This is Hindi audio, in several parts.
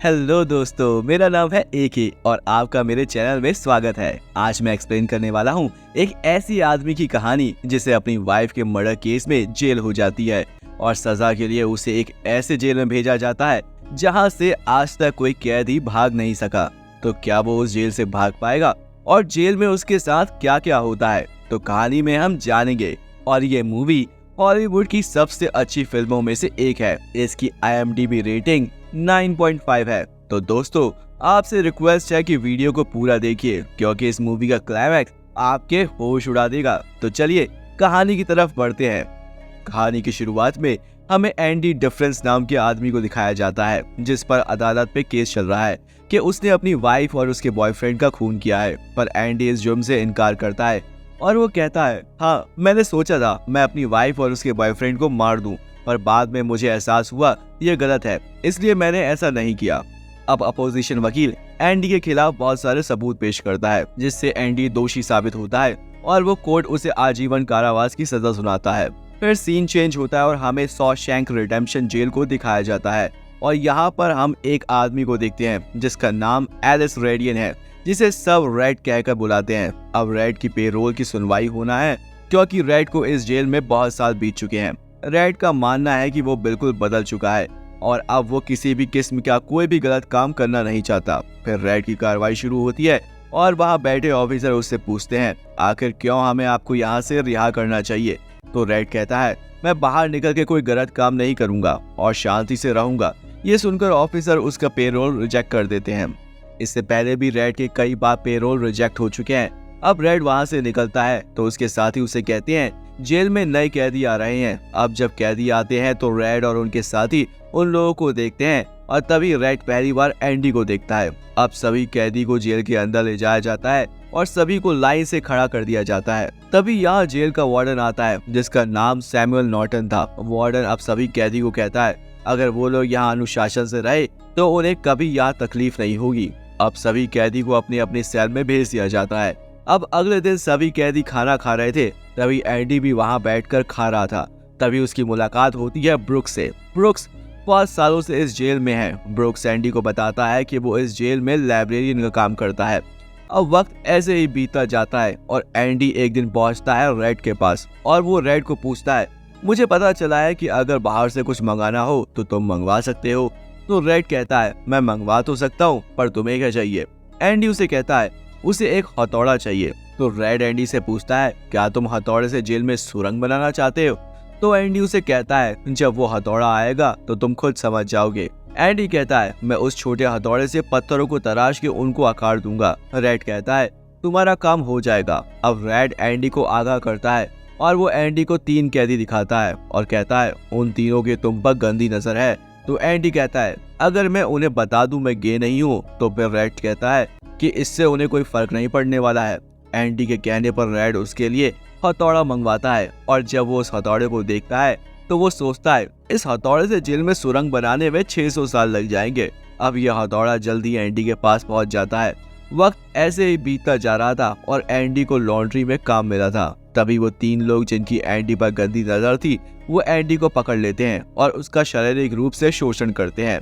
हेलो दोस्तों, मेरा नाम है एके और आपका मेरे चैनल में स्वागत है। आज मैं एक्सप्लेन करने वाला हूँ एक ऐसी आदमी की कहानी जिसे अपनी वाइफ के मर्डर केस में जेल हो जाती है और सजा के लिए उसे एक ऐसे जेल में भेजा जाता है जहाँ से आज तक कोई कैदी भाग नहीं सका। तो क्या वो उस जेल से भाग पाएगा और जेल में उसके साथ क्या क्या होता है, तो कहानी में हम जानेंगे। और ये मूवी हॉलीवुड की सबसे अच्छी फिल्मों में से एक है। इसकी IMDb रेटिंग 9.5 है। तो दोस्तों, आपसे रिक्वेस्ट है कि वीडियो को पूरा देखिए क्योंकि इस मूवी का क्लाइमैक्स आपके होश उड़ा देगा। तो चलिए कहानी की तरफ बढ़ते हैं। कहानी की शुरुआत में हमें एंडी डिफरेंस नाम के आदमी को दिखाया जाता है जिस पर अदालत पे केस चल रहा है कि उसने अपनी वाइफ और उसके बॉयफ्रेंड का खून किया है। पर एंडी इस जुर्म से इनकार करता है और वो कहता है, हाँ, मैंने सोचा था मैं अपनी वाइफ और उसके बॉयफ्रेंड को मार दूं, पर बाद में मुझे एहसास हुआ ये गलत है, इसलिए मैंने ऐसा नहीं किया। अब अपोजिशन वकील एंडी के खिलाफ बहुत सारे सबूत पेश करता है जिससे एंडी दोषी साबित होता है और वो कोर्ट उसे आजीवन कारावास की सजा सुनाता है। फिर सीन चेंज होता है और हमें शॉशैंक रिडेम्पशन जेल को दिखाया जाता है और यहाँ पर हम एक आदमी को देखते हैं जिसका नाम एलिस रेडियन है, जिसे सब रेड कहकर बुलाते हैं। अब रेड की पेरोल की सुनवाई होना है क्योंकि रेड को इस जेल में बहुत साल बीत चुके हैं। रेड का मानना है कि वो बिल्कुल बदल चुका है और अब वो किसी भी किस्म का कोई भी गलत काम करना नहीं चाहता। फिर रेड की कार्रवाई शुरू होती है और वहाँ बैठे ऑफिसर उससे पूछते हैं, आखिर क्यों हमें आपको यहाँ से रिहा करना चाहिए। तो रेड कहता है, मैं बाहर निकल के कोई गलत काम नहीं करूंगा और शांति से रहूंगा। ये सुनकर ऑफिसर उसका पेरोल रिजेक्ट कर देते हैं। इससे पहले भी रेड के कई बार पेरोल रिजेक्ट हो चुके हैं। अब रेड वहां से निकलता है तो उसके साथी उसे कहते हैं, जेल में नए कैदी आ रहे हैं। अब जब कैदी आते हैं तो रेड और उनके साथी उन लोगों को देखते हैं और तभी रेड पहली बार एंडी को देखता है। अब सभी कैदी को जेल के अंदर ले जाया जाता है और सभी को लाइन से खड़ा कर दिया जाता है। तभी यहाँ जेल का वार्डन आता है जिसका नाम सैमुअल नॉर्टन था। वार्डन अब सभी कैदी को कहता है, अगर वो लोग यहाँ अनुशासन से रहे तो उन्हें कभी यहाँ तकलीफ नहीं होगी। अब सभी कैदी को अपनी अपनी सेल में भेज दिया जाता है। अब अगले दिन सभी कैदी खाना खा रहे थे, तभी एंडी भी वहाँ बैठकर खा रहा था। तभी उसकी मुलाकात होती है ब्रुक्स से। ब्रुक्स 5 सालों से इस जेल में है। ब्रुक्स एंडी को बताता है कि वो इस जेल में लाइब्रेरियन का काम करता है। अब वक्त ऐसे ही बीतता जाता है और एंडी एक दिन पहुंचता है रेड के पास और वो रेड को पूछता है, मुझे पता चला है कि अगर बाहर से कुछ मंगाना हो तो तुम मंगवा सकते हो। तो रेड कहता है, मैं मंगवा तो सकता हूँ, पर तुम्हें क्या चाहिए। एंडी उसे कहता है उसे एक हथौड़ा चाहिए। तो रेड एंडी से पूछता है, क्या तुम हथौड़े से जेल में सुरंग बनाना चाहते हो। तो एंडी उसे कहता है, जब वो हथौड़ा आएगा तो तुम खुद समझ जाओगे। एंडी कहता है, मैं उस छोटे हथौड़े से पत्थरों को तराश के उनको आकार दूंगा। रेड कहता है, तुम्हारा काम हो जाएगा। अब रेड एंडी को आगाह करता है और वो एंडी को 3 कैदी दिखाता है और कहता है, उन तीनों की तुम पर गंदी नजर है। तो एंडी कहता है, अगर मैं उन्हें बता दूं मैं गे नहीं हूँ। तो फिर रेड कहता है कि इससे उन्हें कोई फर्क नहीं पड़ने वाला है। एंडी के कहने पर रेड उसके लिए हथौड़ा मंगवाता है और जब वो उस हथौड़े को देखता है तो वो सोचता है, इस हथौड़े से जेल में सुरंग बनाने में 600 साल लग जाएंगे। अब यह हथौड़ा जल्दी एंडी के पास पहुंच जाता है। वक्त ऐसे ही बीतता जा रहा था और एंडी को लॉन्ड्री में काम मिला था। तभी वो 3 लोग जिनकी एंडी पर गंदी नजर थी वो एंडी को पकड़ लेते हैं और उसका शारीरिक रूप से शोषण करते हैं।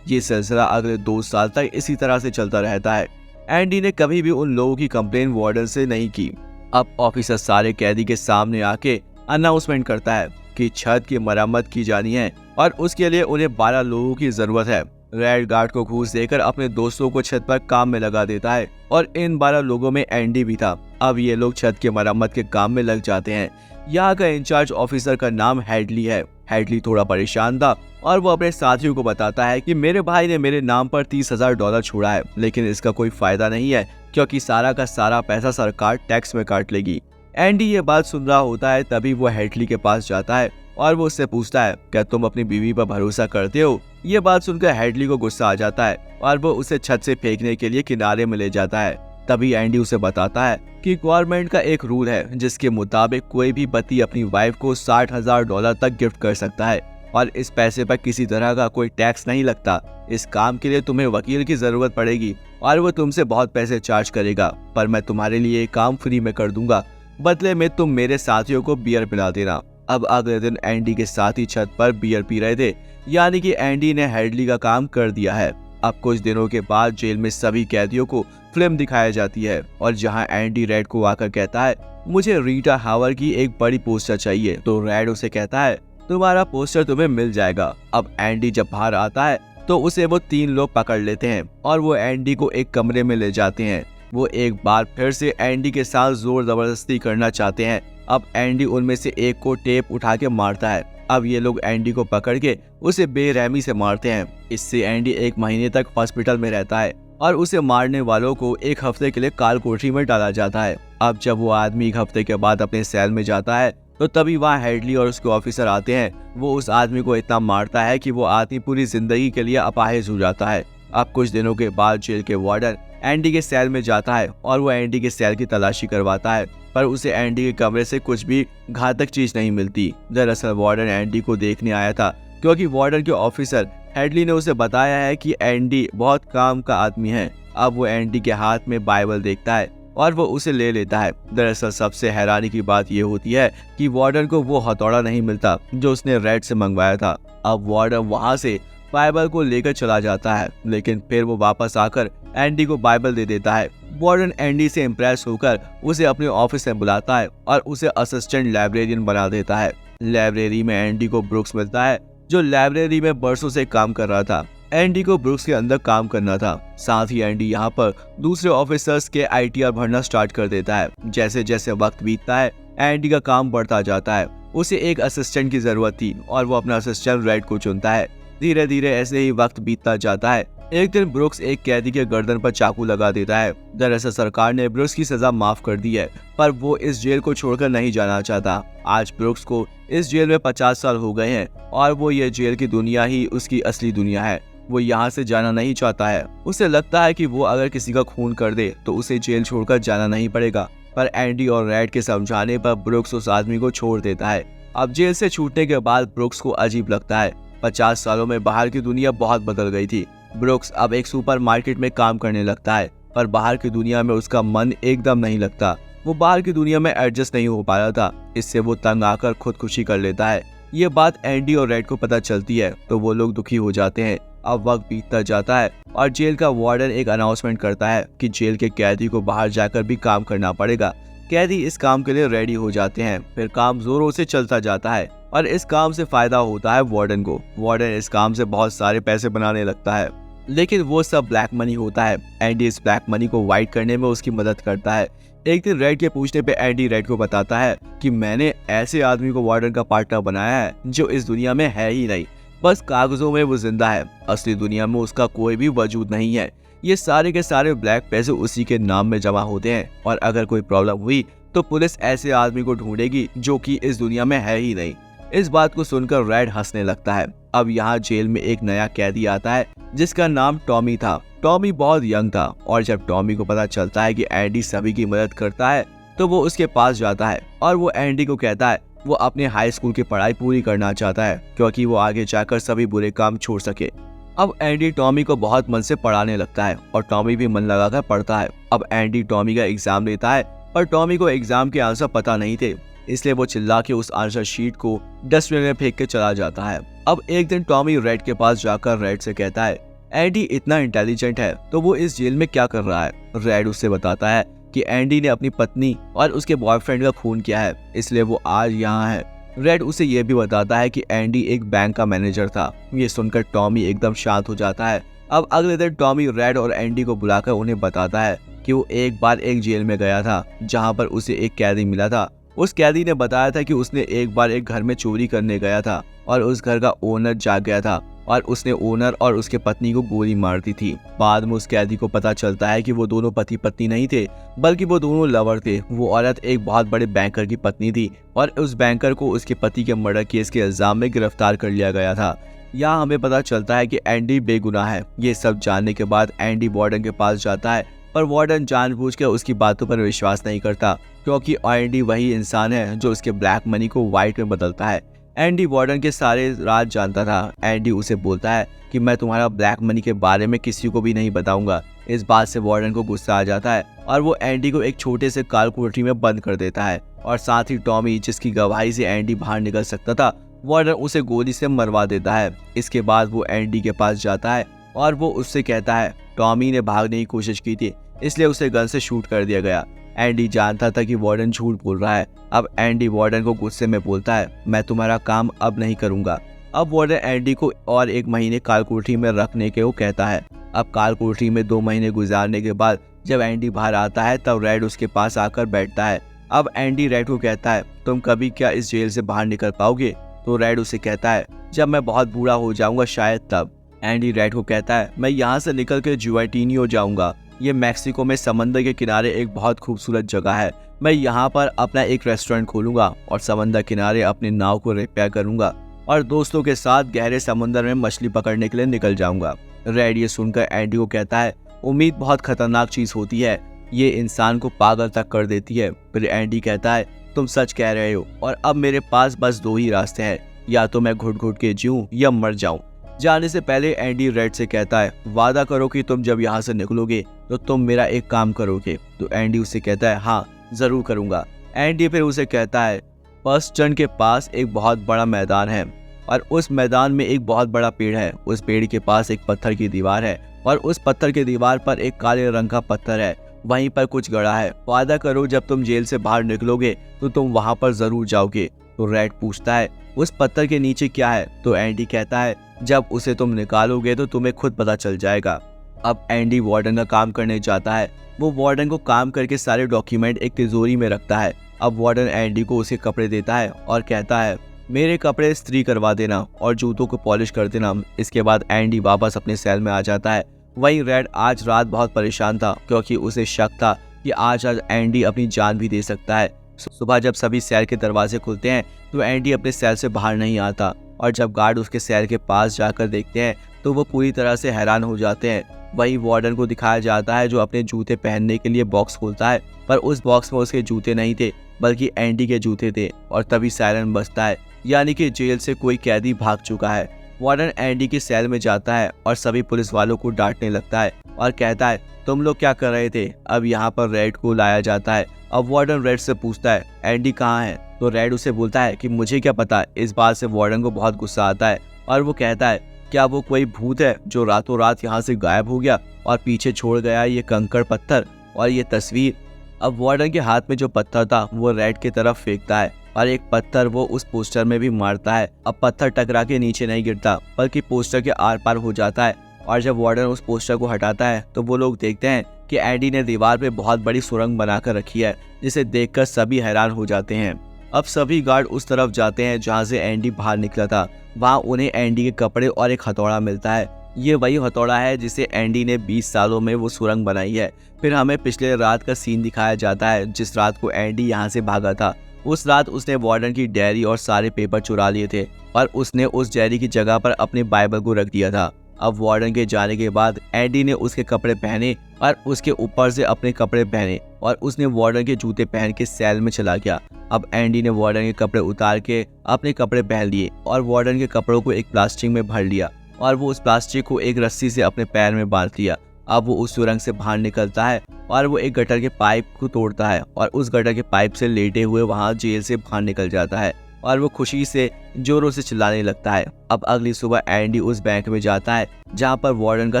ये सिलसिला अगले 2 साल तक इसी तरह से चलता रहता है। एंडी ने कभी भी उन लोगों की कंप्लेन वार्डन से नहीं की। अब ऑफिसर सारे कैदी के सामने आके अनाउंसमेंट करता है कि छत की मरम्मत की जानी है और उसके लिए उन्हें 12 लोगों की जरूरत है। रेड गार्ड को घूस देकर अपने दोस्तों को छत पर काम में लगा देता है और इन 12 लोगों में एंडी भी था। अब ये लोग छत के मरम्मत के काम में लग जाते हैं। यहाँ का इंचार्ज ऑफिसर का नाम हेडली है। हेडली थोड़ा परेशान था और वो अपने साथियों को बताता है कि मेरे भाई ने मेरे नाम पर $30,000 छोड़ा है, लेकिन इसका कोई फायदा नहीं है क्योंकि सारा का सारा पैसा सरकार टैक्स में काट लेगी। एंडी ये बात सुन रहा होता है। तभी वो हेडली के पास जाता है और वो उससे पूछता है, क्या तुम अपनी बीवी पर भरोसा करते हो। ये बात सुनकर हेडली को गुस्सा आ जाता है और वो उसे छत से फेंकने के लिए किनारे में ले जाता है। तभी एंडी उसे बताता है कि गवर्नमेंट का एक रूल है जिसके मुताबिक कोई भी पति अपनी वाइफ को $60,000 तक गिफ्ट कर सकता है और इस पैसे पर किसी तरह का कोई टैक्स नहीं लगता। इस काम के लिए तुम्हें वकील की जरूरत पड़ेगी और वो तुमसे बहुत पैसे चार्ज करेगा, पर मैं तुम्हारे लिए एक काम फ्री में कर दूंगा। बदले में तुम मेरे साथियों को बियर पिला देना। अब अगले दिन एंडी के साथी छत पर बियर पी रहे थे, यानी कि एंडी ने हेडली का काम कर दिया है। अब कुछ दिनों के बाद जेल में सभी कैदियों को फिल्म दिखाई जाती है और जहां एंडी रेड को आकर कहता है मुझे रीटा हावर की एक बड़ी पोस्टर चाहिए, तो रेड उसे कहता है तुम्हारा पोस्टर तुम्हें मिल जाएगा। अब एंडी जब बाहर आता है तो उसे वो 3 लोग पकड़ लेते हैं और वो एंडी को एक कमरे में ले जाते हैं। वो एक बार फिर से एंडी के साथ जोर जबरदस्ती करना चाहते हैं। अब एंडी उनमें से एक को टेप उठा के मारता है। अब ये लोग एंडी को पकड़ के उसे बेरहमी से मारते हैं। इससे एंडी 1 महीने तक हॉस्पिटल में रहता है और उसे मारने वालों को 1 हफ्ते के लिए काल कोठरी में डाला जाता है। अब जब वो आदमी 1 हफ्ते के बाद अपने सेल में जाता है तो तभी वहाँ हेडली और उसके ऑफिसर आते हैं। वो उस आदमी को इतना मारता है कि वो आदमी पूरी जिंदगी के लिए अपाहिज हो जाता है। अब कुछ दिनों के बाद जेल के वार्डन एंडी के सेल में जाता है और वो एंडी के सेल की तलाशी करवाता है, पर उसे एंडी के कमरे से कुछ भी घातक चीज नहीं मिलती। दरअसल वार्डन एंडी को देखने आया था क्योंकि वार्डन के ऑफिसर हेडली ने उसे बताया है कि एंडी बहुत काम का आदमी है। अब वो एंडी के हाथ में बाइबल देखता है और वो उसे ले लेता है। दरअसल सबसे हैरानी की बात ये होती है कि वार्डन को वो हथौड़ा नहीं मिलता जो उसने रेड से मंगवाया था। अब वार्डन वहाँ से बाइबल को लेकर चला जाता है, लेकिन फिर वो वापस आकर एंडी को बाइबल दे देता है। वार्डन एंडी से इम्प्रेस होकर उसे अपने ऑफिस में बुलाता है और उसे असिस्टेंट लाइब्रेरियन बना देता है। लाइब्रेरी में एंडी को ब्रुक्स मिलता है जो लाइब्रेरी में बरसों से काम कर रहा था। एंडी को ब्रुक्स के अंदर काम करना था। साथ ही एंडी यहाँ पर दूसरे ऑफिसर्स के आईटीआर भरना स्टार्ट कर देता है। जैसे जैसे वक्त बीतता है एंडी का काम बढ़ता जाता है। उसे एक असिस्टेंट की जरूरत थी और वो अपना असिस्टेंट रेड को चुनता है। धीरे धीरे ऐसे ही वक्त बीतता जाता है। एक दिन ब्रुक्स एक कैदी के गर्दन पर चाकू लगा देता है। दरअसल सरकार ने ब्रुक्स की सजा माफ कर दी है, पर वो इस जेल को छोड़कर नहीं जाना चाहता। आज ब्रुक्स को इस जेल में 50 साल हो गए हैं और वो ये जेल की दुनिया ही उसकी असली दुनिया है। वो यहाँ से जाना नहीं चाहता है। उसे लगता है कि वो अगर किसी का खून कर दे तो उसे जेल छोड़कर जाना नहीं पड़ेगा, पर एंडी और रेड के समझाने पर ब्रुक्स उस आदमी को छोड़ देता है। अब जेल से छूटने के बाद ब्रुक्स को अजीब लगता है। 50 सालों में बाहर की दुनिया बहुत बदल गई थी। ब्रुक्स अब एक सुपरमार्केट में काम करने लगता है, पर बाहर की दुनिया में उसका मन एकदम नहीं लगता। वो बाहर की दुनिया में एडजस्ट नहीं हो पा रहा था, इससे वो तंग आकर खुदकुशी कर लेता है। ये बात एंडी और रेड को पता चलती है तो वो लोग दुखी हो जाते हैं। अब वक्त बीतता जाता है और जेल का वार्डन एक अनाउंसमेंट करता है कि जेल के कैदी को बाहर जाकर भी काम करना पड़ेगा। कैदी इस काम के लिए रेडी हो जाते हैं। फिर काम जोरों से चलता जाता है और इस काम से फायदा होता है वार्डन को। वार्डन इस काम से बहुत सारे पैसे बनाने लगता है, लेकिन वो सब ब्लैक मनी होता है। एंडी इस ब्लैक मनी को वाइट करने में उसकी मदद करता है। एक दिन रेड के पूछने पे एंडी रेड को बताता है कि मैंने ऐसे आदमी को वार्डन का पार्टनर बनाया है जो इस दुनिया में है ही नहीं, बस कागजों में वो जिंदा है। असली दुनिया में उसका कोई भी वजूद नहीं है। ये सारे के सारे ब्लैक पैसे उसी के नाम में जमा होते हैं और अगर कोई प्रॉब्लम हुई तो पुलिस ऐसे आदमी को ढूंढेगी जो कि इस दुनिया में है ही नहीं। इस बात को सुनकर रेड हंसने लगता है। अब यहाँ जेल में एक नया कैदी आता है जिसका नाम टॉमी था। टॉमी बहुत यंग था और जब टॉमी को पता चलता है कि एंडी सभी की मदद करता है तो वो उसके पास जाता है और वो एंडी को कहता है वो अपने हाई स्कूल की पढ़ाई पूरी करना चाहता है क्योंकि वो आगे जाकर सभी बुरे काम छोड़ सके। अब एंडी टॉमी को बहुत मन से पढ़ाने लगता है और टॉमी भी मन लगाकर पढ़ता है। अब एंडी टॉमी का एग्जाम लेता है, पर टॉमी को एग्जाम के आंसर पता नहीं थे, इसलिए वो चिल्ला के उस आंसर शीट को डस्टबिन में फेंक के चला जाता है। अब एक दिन टॉमी रेड के पास जाकर रेड से कहता है एंडी इतना इंटेलिजेंट है तो वो इस जेल में क्या कर रहा है। रेड उससे बताता है कि एंडी ने अपनी पत्नी और उसके बॉयफ्रेंड का खून किया है, इसलिए वो आज यहाँ है। रेड उसे ये भी बताता है कि एंडी एक बैंक का मैनेजर था। ये सुनकर टॉमी एकदम शांत हो जाता है। अब अगले दिन टॉमी रेड और एंडी को बुलाकर उन्हें बताता है कि वो एक बार एक जेल में गया था जहाँ पर उसे एक कैदी मिला था। उस कैदी ने बताया था कि उसने एक बार एक घर में चोरी करने गया था और उस घर का ओनर जाग गया था और उसने ओनर और उसके पत्नी को गोली मार दी थी। बाद में उस कैदी को पता चलता है कि वो दोनों पति पत्नी नहीं थे, बल्कि वो दोनों लवर थे। वो औरत एक बहुत बड़े बैंकर की पत्नी थी और उस बैंकर को उसके पति के मर्डर केस के इल्जाम में गिरफ्तार कर लिया गया था। यहाँ हमें पता चलता है कि एंडी बेगुनाह है। ये सब जानने के बाद एंडी वार्डन के पास जाता है, पर वार्डन जानबूझकर उसकी बातों पर विश्वास नहीं करता क्योंकि एंडी वही इंसान है जो उसके ब्लैक मनी को व्हाइट में बदलता है। एंडी वार्डन के सारे राज जानता था। एंडी उसे बोलता है कि मैं तुम्हारा ब्लैक मनी के बारे में किसी को भी नहीं बताऊंगा। इस बात से वार्डन को गुस्सा आ जाता है और वो एंडी को एक छोटे से काल कोठरी में बंद कर देता है और साथ ही टॉमी, जिसकी गवाही से एंडी बाहर निकल सकता था, वार्डन उसे गोली से मरवा देता है। इसके बाद वो एंडी के पास जाता है और वो उससे कहता है टॉमी ने भागने की कोशिश की थी, इसलिए उसे गन से शूट कर दिया गया। एंडी जानता था कि वार्डन झूठ बोल रहा है। अब एंडी वार्डन को गुस्से में बोलता है मैं तुम्हारा काम अब नहीं करूंगा। अब वार्डन एंडी को और 1 महीने काल कोठरी में रखने के वो कहता है। अब काल कोठरी में 2 महीने गुजारने के बाद जब एंडी बाहर आता है तब रेड उसके पास आकर बैठता है। अब एंडी रेड को कहता है तुम कभी क्या इस जेल से बाहर निकल पाओगे? तो रेड उसे कहता है जब मैं बहुत बूढ़ा हो जाऊंगा शायद तब। एंडी रेड को कहता है मैं यहाँ से निकल के जुआटिनियो जाऊंगा। ये मैक्सिको में समंदर के किनारे एक बहुत खूबसूरत जगह है। मैं यहाँ पर अपना एक रेस्टोरेंट खोलूंगा और समंदर किनारे अपनी नाव को रिपेयर करूंगा और दोस्तों के साथ गहरे समुद्र में मछली पकड़ने के लिए निकल जाऊंगा। रेड ये सुनकर एंडी को कहता है उम्मीद बहुत खतरनाक चीज होती है, ये इंसान को पागल तक कर देती है। फिर एंडी कहता है तुम सच कह रहे हो और अब मेरे पास बस 2 ही रास्ते हैं, या तो मैं घुट घुट के जीऊं या मर जाऊं। जाने से पहले एंडी रेड से कहता है वादा करो कि तुम जब यहाँ से निकलोगे तो तुम मेरा एक काम करोगे। तो एंडी उसे कहता है हाँ जरूर करूंगा। एंडी फिर उसे कहता है पर्स्टन के पास एक बहुत बड़ा मैदान है और उस मैदान में एक बहुत बड़ा पेड़ है। उस पेड़ के पास एक पत्थर की दीवार है और उस पत्थर की दीवार पर एक काले रंग का पत्थर है, वहीं पर कुछ गड़ा है। वादा करो जब तुम जेल से बाहर निकलोगे तो तुम वहां पर जरूर जाओगे। तो रेड पूछता है उस पत्थर के नीचे क्या है? तो एंडी कहता है जब उसे तुम निकालोगे तो तुम्हें खुद पता चल जाएगा। अब एंडी वार्डन का काम करने जाता है। वो वार्डन को काम करके सारे डॉक्यूमेंट एक तिजोरी में रखता है। अब वार्डन एंडी को उसके कपड़े देता है और कहता है मेरे कपड़े इस्त्री करवा देना और जूतों को पॉलिश कर देना। इसके बाद एंडी वापस अपने सेल में आ जाता है। वहीं रेड आज रात बहुत परेशान था क्योंकि उसे शक था कि आज एंडी अपनी जान भी दे सकता है। सुबह जब सभी सेल के दरवाजे खुलते हैं तो एंडी अपने सेल से बाहर नहीं आता और जब गार्ड उसके सेल के पास जाकर देखते हैं तो वो पूरी तरह से हैरान हो जाते हैं। वही वार्डन को दिखाया जाता है जो अपने जूते पहनने के लिए बॉक्स खोलता है, पर उस बॉक्स में उसके जूते नहीं थे बल्कि एंडी के जूते थे। और तभी सायरन बजता है, यानी कि जेल से कोई कैदी भाग चुका है। वार्डन एंडी के सेल में जाता है और सभी पुलिस वालों को डांटने लगता है और कहता है तुम लोग क्या कर रहे थे? अब यहाँ पर रेड को लाया जाता है। अब वार्डन रेड से पूछता है एंडी कहाँ है? तो रेड उसे बोलता है कि मुझे क्या पता। इस बात से वार्डन को बहुत गुस्सा आता है और वो कहता है क्या वो कोई भूत है जो रातों रात यहाँ से गायब हो गया और पीछे छोड़ गया ये कंकड़ पत्थर और ये तस्वीर। अब वार्डन के हाथ में जो पत्थर था वो रेड की तरफ फेंकता है और एक पत्थर वो उस पोस्टर में भी मारता है। अब पत्थर टकरा के नीचे नहीं गिरता बल्कि पोस्टर के आर पार हो जाता है और जब वार्डन उस पोस्टर को हटाता है तो वो लोग देखते हैं कि एंडी ने दीवार पे बहुत बड़ी सुरंग बनाकर रखी है, जिसे देखकर सभी हैरान हो जाते हैं। अब सभी गार्ड उस तरफ जाते हैं जहाँ से एंडी बाहर निकला था। वहाँ उन्हें एंडी के कपड़े और एक हथौड़ा मिलता है। ये वही हथौड़ा है जिसे एंडी ने 20 सालों में वो सुरंग बनाई है। फिर हमें पिछले रात का सीन दिखाया जाता है जिस रात को एंडी यहाँ से भागा था। उस रात उसने वार्डन की डायरी और सारे पेपर चुरा लिए थे और उसने उस डायरी की जगह पर अपने बाइबल को रख दिया था। अब वार्डन के जाने के बाद एंडी ने उसके कपड़े पहने और उसके ऊपर से अपने कपड़े पहने और उसने वार्डन के जूते पहन के सेल में चला गया। अब एंडी ने वार्डन के कपड़े उतार के अपने कपड़े पहन लिए और वार्डन के कपड़ों को एक प्लास्टिक में भर लिया और वो उस प्लास्टिक को एक रस्सी से अपने पैर में बांध लिया। अब वो उस सुरंग से बाहर निकलता है और वो एक गटर के पाइप को तोड़ता है और उस गटर के पाइप से लेटे हुए वहाँ जेल से बाहर निकल जाता है और वो खुशी से जोरों से चिल्लाने लगता है। अब अगली सुबह एंडी उस बैंक में जाता है जहाँ पर वार्डन का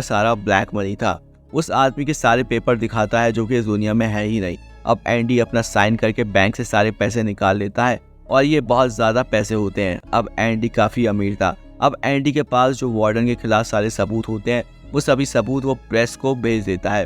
सारा ब्लैक मनी था। उस आदमी के सारे पेपर दिखाता है जो कि इस दुनिया में है ही नहीं। अब एंडी अपना साइन करके बैंक से सारे पैसे निकाल लेता है और ये बहुत ज्यादा पैसे होते हैं। अब एंडी काफी अमीर था। अब एंडी के पास जो वार्डन के खिलाफ सारे सबूत होते हैं वो सभी सबूत वो प्रेस को भेज देता है।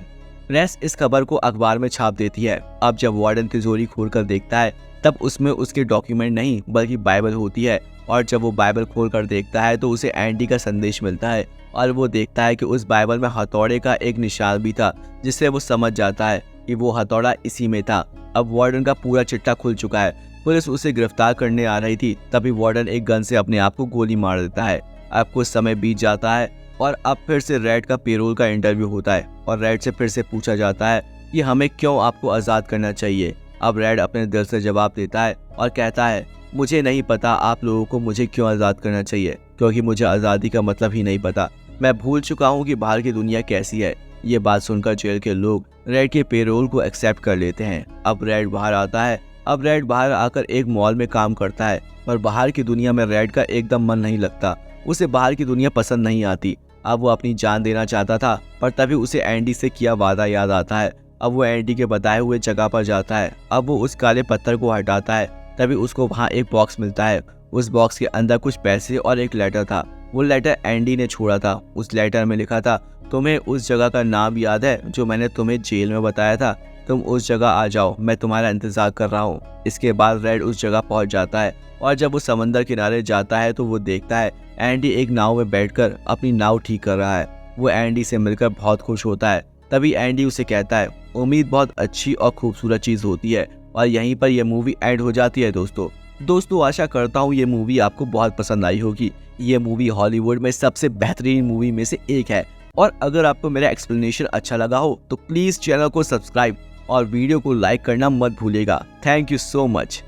प्रेस इस खबर को अखबार में छाप देती है। अब जब वार्डन तिजोरी खोलकर देखता है तब उसमें उसके डॉक्यूमेंट नहीं बल्कि बाइबल होती है और जब वो बाइबल खोलकर देखता है तो उसे एंडी का संदेश मिलता है और वो देखता है कि उस बाइबल में हथौड़े का एक निशान भी था, जिससे वो समझ जाता है कि वो हथौड़ा इसी में था। अब वार्डन का पूरा चिट्ठा खुल चुका है। पुलिस उसे गिरफ्तार करने आ रही थी, तभी वार्डन एक गन से अपने आप को गोली मार देता है। अब कुछ समय बीत जाता है और अब फिर से रेड का पेरोल का इंटरव्यू होता है और रेड से फिर से पूछा जाता है कि हमें क्यों आपको आज़ाद करना चाहिए। अब रेड अपने दिल से जवाब देता है और कहता है मुझे नहीं पता आप लोगों को मुझे क्यों आज़ाद करना चाहिए, क्योंकि मुझे आज़ादी का मतलब ही नहीं पता। मैं भूल चुका हूँ कि बाहर की दुनिया कैसी है। ये बात सुनकर जेल के लोग रेड के पेरोल को एक्सेप्ट कर लेते हैं। अब रेड बाहर आता है। अब रेड बाहर आकर एक मॉल में काम करता है, पर बाहर की दुनिया में रेड का एकदम मन नहीं लगता। उसे बाहर की दुनिया पसंद नहीं आती। अब वो अपनी जान देना चाहता था, पर तभी उसे एंडी से किया वादा याद आता है। अब वो एंडी के बताए हुए जगह पर जाता है। अब वो उस काले पत्थर को हटाता है, तभी उसको वहाँ एक बॉक्स मिलता है। उस बॉक्स के अंदर कुछ पैसे और एक लेटर था। वो लेटर एंडी ने छोड़ा था। उस लेटर में लिखा था, तुम्हें उस जगह का नाम याद है जो मैंने तुम्हें जेल में बताया था? तुम उस जगह आ जाओ, मैं तुम्हारा इंतजार कर रहा हूँ। इसके बाद रेड उस जगह पहुंच जाता है और जब वो समंदर किनारे जाता है तो वो देखता है एंडी एक नाव में बैठकर अपनी नाव ठीक कर रहा है। वो एंडी से मिलकर बहुत खुश होता है। तभी एंडी उसे कहता है, उम्मीद बहुत अच्छी और खूबसूरत चीज होती है। और यहीं पर यह मूवी एंड हो जाती है। दोस्तों आशा करता हूँ ये मूवी आपको बहुत पसंद आई होगी। ये मूवी हॉलीवुड में सबसे बेहतरीन मूवी में से एक है। और अगर आपको मेरा एक्सप्लेनेशन अच्छा लगा हो तो प्लीज चैनल को सब्सक्राइब और वीडियो को लाइक करना मत भूलिएगा। Thank you so much.